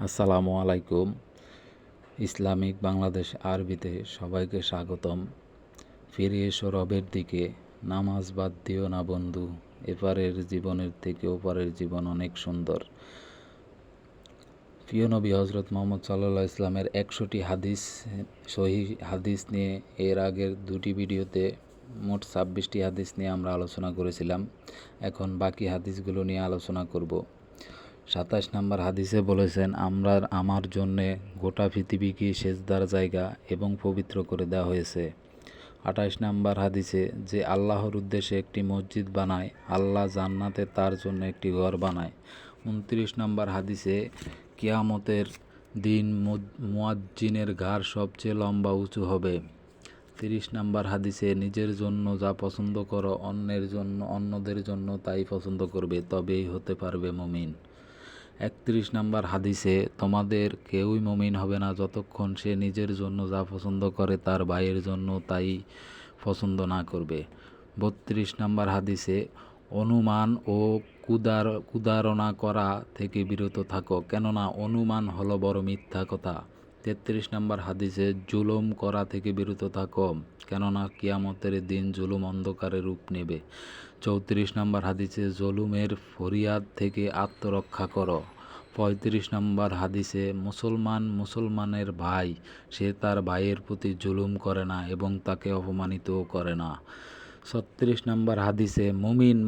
আসসালামু আলাইকুম। ইসলামিক বাংলাদেশ আরবিতে সবাইকে স্বাগতম। ফিরে এসো রবের দিকে, নামাজ বাদ দিও না বন্ধু, এপারের জীবনের থেকে ওপারের জীবন অনেক সুন্দর। প্রিয় নবী হজরত মোহাম্মদ সাল্লাল্লাহু আলাইহি ইসলামের ১০০টি হাদিস, সহিহ হাদিস নিয়ে এর আগের দুটি ভিডিওতে মোট ২৬টি হাদিস নিয়ে আমরা আলোচনা করেছিলাম। এখন বাকি হাদিসগুলো নিয়ে আলোচনা করব। ২৭ নম্বর হাদিসে বলেছেন, আমার জন্যে গোটা পৃথিবীকে সেজদার জায়গা এবং পবিত্র করে দেওয়া হয়েছে। ২৮ নম্বর হাদিসে, যে আল্লাহর উদ্দেশ্যে একটি মসজিদ বানায়, আল্লাহ জান্নাতে তার জন্য একটি ঘর বানায়। ২৯ নম্বর হাদিসে, কিয়ামতের দিন মুয়াজ্জিনের ঘাড় সবচেয়ে লম্বা উঁচু হবে। ৩০ নম্বর হাদিসে, নিজের জন্য যা পছন্দ করো অন্যদের জন্য তাই পছন্দ করবে, তবেই হতে পারবে মুমিন। ৩১ নম্বর হাদিসে, তোমাদের কেউই মুমিন হবে না যতক্ষণ সে নিজের জন্য যা পছন্দ করে তার ভাইয়ের জন্য তাই পছন্দ না করবে। ৩২ নম্বর হাদিসে, অনুমান ও কুদারণা করা থেকে বিরত থাকো, কেননা অনুমান হলো বড় মিথ্যা কথা। ৩৩ নম্বর হাদিসে, জুলুম করা থেকে বিরত থাকো, কেননা কিয়ামতের দিন জুলুম অন্ধকারে রূপ নেবে। ৩৪ নম্বর হাদিসে, জুলুমের ফরিয়াদ থেকে আত্মরক্ষা করো। ৩৫ নম্বর হাদিসে, মুসলমানের ভাই, সে তার ভাইয়ের প্রতি জুলুম করে না এবং তাকে অপমানিতও করে না। ৩৬ নম্বর হাদিসে,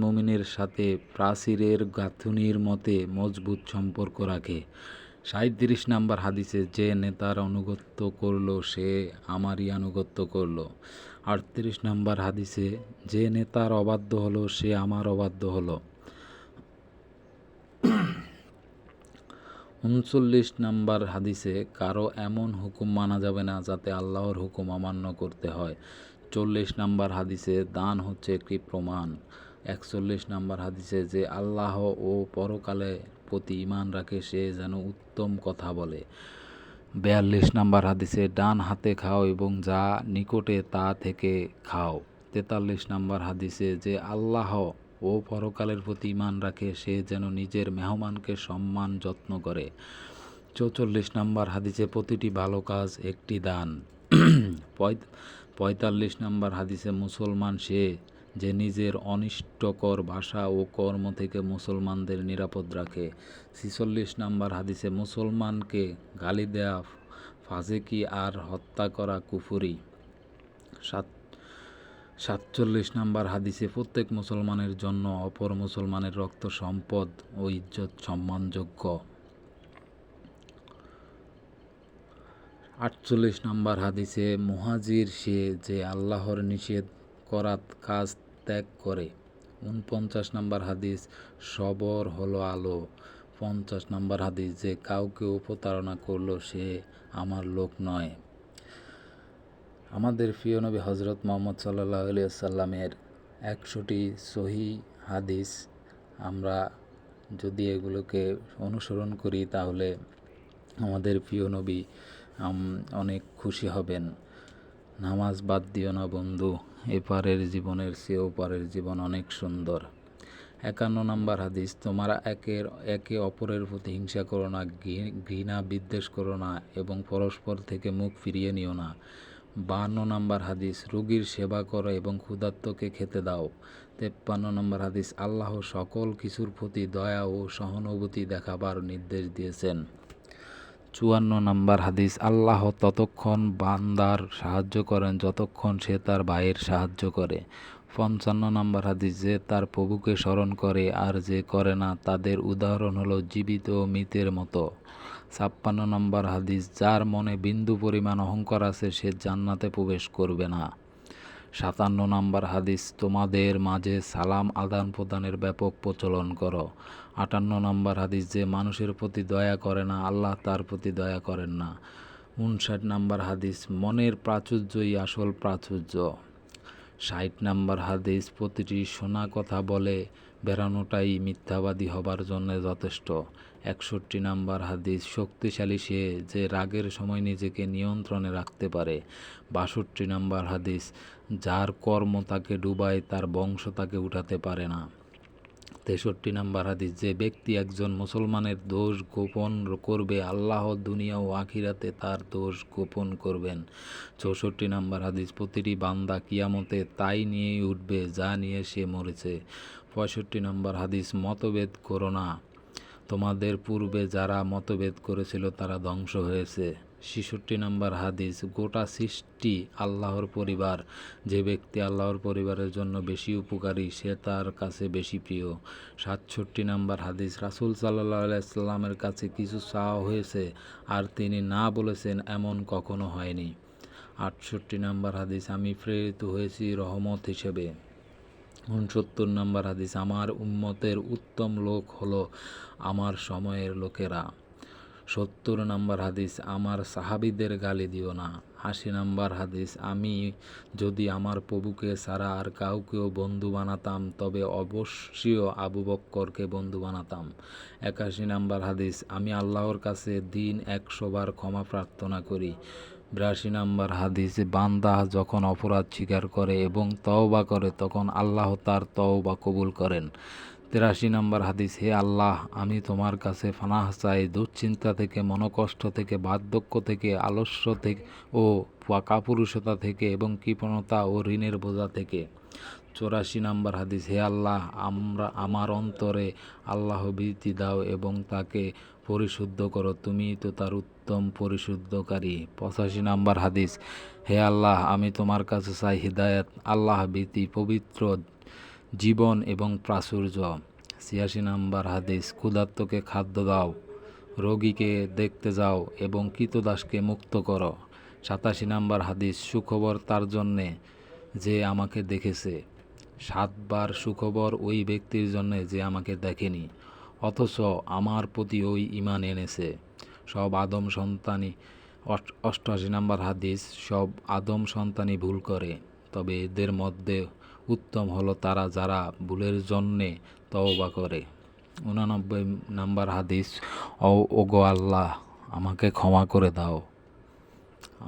মুমিনের সাথে প্রাচীরের গাঁথুনির মতে মজবুত সম্পর্ক রাখে। ৩৭ নম্বর হাদিসে, যে নেতার আনুগত্য করল সে আমারই আনুগত্য করল। ৩৮ নম্বর হাদিসে, যে নেতার অবাধ্য হলো সে আমার অবাধ্য হলো। ৩৯ নম্বর হাদিসে, কারো এমন হুকুম মানা যাবে না যাতে আল্লাহর হুকুম অমান্য করতে হয়। ৪০ নম্বর হাদিসে, দান হচ্ছে একটি প্রমাণ। ৪১ নম্বর হাদিসে, যে আল্লাহ ও পরকালের প্রতি ঈমান রাখে সে যেন উত্তম কথা বলে। ৪২ নম্বর হাদিসে, ডান হাতে খাও এবং যা নিকটে তা থেকে খাও। ৪৩ নম্বর হাদিসে, যে আল্লাহ ও পরকালের প্রতি ঈমান রাখে সে যেন নিজের মেহমানকে সম্মান যত্ন করে। ৪৪ নম্বর হাদিসে, প্রতিটি ভালো কাজ একটি দান। ৪৫ নম্বর হাদিসে, মুসলমান সে যে নিজের অনিষ্টকর ভাষা ও কর্ম থেকে মুসলমানদের নিরাপদ রাখে। ৪৬ নম্বর হাদিসে, মুসলমানকে গালি দেয়া ফাসেকি আর হত্যা করা কুফরি। ৪৭ নম্বর হাদিসে, প্রত্যেক মুসলমানের জন্য অপর মুসলমানের রক্ত সম্পদ ও ইজ্জত সম্মানযোগ্য। ৪৮ নম্বর হাদিসে, মুহাজির সে যে আল্লাহর নিষেধ করা কাজ ত্যাগ করে। ৪৯ নম্বর হাদিস, সবর হলো আলো। ৫০ নম্বর হাদিস, যে কাউকে প্রতারণা করলো সে আমার লোক নয়। আমাদের প্রিয় নবী হজরত মোহাম্মদ সাল্লাল্লাহু আলাইহি ওয়াসাল্লামের ১০০টি সহিহ হাদিস, আমরা যদি এগুলোকে অনুসরণ করি তাহলে আমাদের প্রিয় নবী অনেক খুশি হবেন। নামাজ বাদ দিও না বন্ধু, এপারের জীবনের চেয়ে ওপারের জীবন অনেক সুন্দর। ৫১ নম্বর হাদিস, তোমরা একে অপরের প্রতি হিংসা করো না, ঘৃণা বিদ্বেষ করো না এবং পরস্পর থেকে মুখ ফিরিয়ে নিও না। ৫২ নম্বর হাদিস, রোগীর সেবা করো এবং ক্ষুধার্তকে খেতে দাও। ৫৩ নম্বর হাদিস, আল্লাহ সকল কিছুর প্রতি দয়া ও সহানুভূতি দেখাবার নির্দেশ দিয়েছেন। ৫৪ নম্বর হাদিস, আল্লাহ ততক্ষণ বান্দার সাহায্য করেন যতক্ষণ সে তার ভাইয়ের সাহায্য করে। ৫৫ নম্বর হাদিস, যে তার প্রভুকে স্মরণ করে আর যে করে না তাদের উদাহরণ হলো জীবিত ও মৃতের মতো। ৫৬ নম্বর হাদিস, যার মনে বিন্দু পরিমাণ অহংকার আছে সে জান্নাতে প্রবেশ করবে না। ৫৭ নম্বর হাদিস, তোমাদের মাঝে সালাম আদান প্রদানের ব্যাপক প্রচলন করো। ৫৮ নম্বর হাদিস, যে মানুষের প্রতি দয়া করে না আল্লাহ তার প্রতি দয়া করেন না। ৫৯ নম্বর হাদিস, মনের প্রাচুর্যই আসল প্রাচুর্য। ৬০ নম্বর হাদিস, প্রতিটি শোনা কথা বলে বেড়ানোটাই মিথ্যাবাদী হবার জন্য যথেষ্ট। ৬১ নম্বর হাদিস, শক্তিশালী সে যে রাগের সময় নিজেকে নিয়ন্ত্রণে রাখতে পারে। ৬২ নম্বর হাদিস, যার কর্ম তাকে ডুবায় তার বংশ তাকে উঠাতে পারে না। 63 নম্বর হাদিস, যে ব্যক্তি একজন মুসলমানের দোষ গোপন করবে, আল্লাহ দুনিয়া ও আখিরাতে তার দোষ গোপন করবেন। 64 নম্বর হাদিস, প্রতিটি বান্দা কিয়ামতে তাই নিয়েই উঠবে যা নিয়ে সে মরেছে। 65 নম্বর হাদিস, মতভেদ করো না, তোমাদের পূর্বে যারা মতভেদ করেছিল তারা ধ্বংস হয়েছে। 66 নম্বর হাদিস, গোটা সৃষ্টি আল্লাহর পরিবার, যে ব্যক্তি আল্লাহর পরিবারের জন্য বেশি উপকারী সে তার কাছে বেশি প্রিয়। 67 নম্বর হাদিস, রাসূল সাল্লাল্লাহু আলাইহি সাল্লামের কাছে কিছু চাওয়া হয়েছে আর তিনি না বলেছেন এমন কখনো হয়নি। 68 নম্বর হাদিস, আমি প্রেরিত হয়েছি রহমত হিসেবে। 69 নম্বর হাদিস, আমার উম্মতের উত্তম লোক হলো আমার সময়ের লোকেরা। 70 নম্বর হাদিস, আমার সাহাবীদের গালি দিও না। 80 নম্বর হাদিস, আমি যদি আমার প্রভুকে ছাড়া আর কাউকেও বন্ধু বানাতাম তবে অবশ্যই আবু বক্করকে বন্ধু বানাতাম। 81 নম্বর হাদিস, আমি আল্লাহর কাছে দিন 100 বার ক্ষমা প্রার্থনা করি। 82 নম্বর হাদিস, বান্দা যখন অপরাধ স্বীকার করে এবং তওবা করে তখন আল্লাহ তার তওবা কবুল করেন। 83 নম্বর হাদিস, হে আল্লাহ, আমি তোমার কাছে পানাহ চাই দুশ্চিন্তা থেকে, মনোকষ্ট থেকে, বার্ধক্য থেকে, আলস্য থেকে ও কাপুরুষতা থেকে এবং কৃপণতা ও ঋণের বোঝা থেকে। 84 নম্বর হাদিস, হে আল্লাহ, আমার অন্তরে আল্লাহ ভীতি দাও এবং তাকে পরিশুদ্ধ করো, তুমি তো তার উত্তম পরিশুদ্ধকারী। 85 নম্বর হাদিস, হে আল্লাহ, আমি তোমার কাছে চাই হিদায়াত, আল্লাহ ভীতি, পবিত্র জীবন এবং প্রাচুর্য। 86 নম্বর হাদিস, ক্ষুধার্তকে খাদ্য দাও, রোগীকে দেখতে যাও এবং কৃতদাসকে মুক্ত করো। 87 নম্বর হাদিস, সুখবর তার জন্যে যে আমাকে দেখেছে, 7 বার সুখবর ওই ব্যক্তির জন্যে যে আমাকে দেখেনি অথচ আমার প্রতি ওই ঈমান এনেছে। সব আদম সন্তানই 88 নম্বর হাদিস, সব আদম সন্তানই ভুল করে, তবে এদের মধ্যে উত্তম হলো তারা যারা ভুলের জন্যে তওবা করে। 89 নম্বর হাদিস, ওগো আল্লাহ, আমাকে ক্ষমা করে দাও,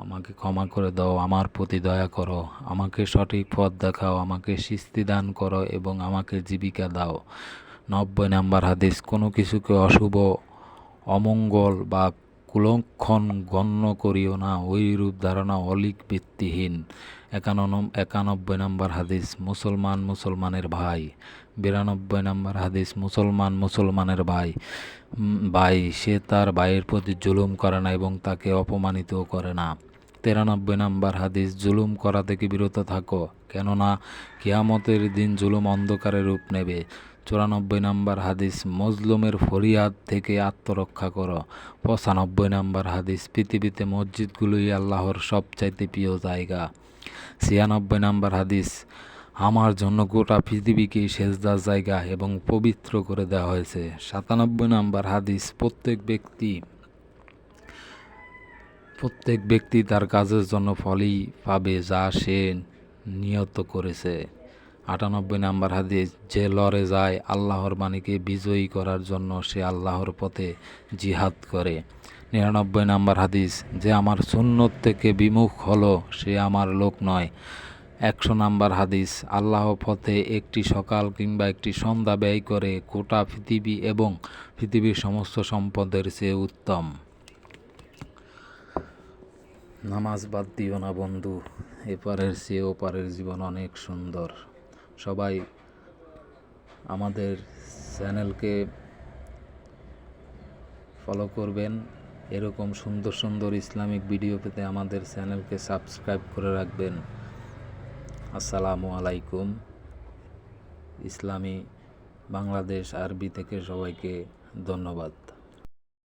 আমাকে ক্ষমা করে দাও, আমার প্রতি দয়া করো, আমাকে সঠিক পথ দেখাও, আমাকে সিস্তি দান করো এবং আমাকে জীবিকা দাও। 90 নম্বর হাদিস, কোনো কিছুকে অশুভ, অমঙ্গল বা কুলক্ষণ গণ্য করিও না, ওইরূপ ধারণা অলীক ভিত্তিহীন। 91 নম্বর হাদিস, মুসলমান মুসলমানের ভাই। 92 নম্বর হাদিস, মুসলমান মুসলমানের ভাই সে তার ভাইয়ের প্রতি জুলুম করে না এবং তাকে অপমানিত করে না। 93 নম্বর হাদিস, জুলুম করা থেকে বিরত থাকো, কেননা কিয়ামতের দিন জুলুম অন্ধকারের রূপ নেবে। 94 নম্বর হাদিস, মজলুমের ফরিয়াদ থেকে আত্মরক্ষা করো। 95 নম্বর হাদিস, পৃথিবীতে মসজিদগুলোই আল্লাহর সবচাইতে প্রিয় জায়গা। 96 নম্বর হাদিস, আমার জন্য গোটা পৃথিবীকেই সেজদার জায়গা এবং পবিত্র করে দেওয়া হয়েছে। 97 নম্বর হাদিস, প্রত্যেক ব্যক্তি তার কাজের জন্য ফলই পাবে যা সে নিয়ত করেছে। 98 নম্বর হাদিস, যে লড়ে যায় আল্লাহর বাণীকে বিজয়ী করার জন্য সে আল্লাহর পথে জিহাদ করে। 99 নম্বর হাদিস, যে আমার সুন্নত থেকে বিমুখ হলো সে আমার লোক নয়। 100 নম্বর হাদিস, আল্লাহ পথে একটি সকাল কিংবা একটি সন্ধ্যা ব্যয় করে গোটা পৃথিবী এবং পৃথিবীর সমস্ত সম্পদের চেয়ে উত্তম। নামাজ বাদ দিও না বন্ধু, এপারের চেয়ে ওপারের জীবন অনেক সুন্দর। সবাই আমাদের চ্যানেলকে ফলো করবেন, এরকম সুন্দর সুন্দর ইসলামিক ভিডিও পেতে আমাদের চ্যানেলকে সাবস্ক্রাইব করে রাখবেন। আসসালামু আলাইকুম। ইসলামী বাংলাদেশ আরবি থেকে সবাইকে ধন্যবাদ।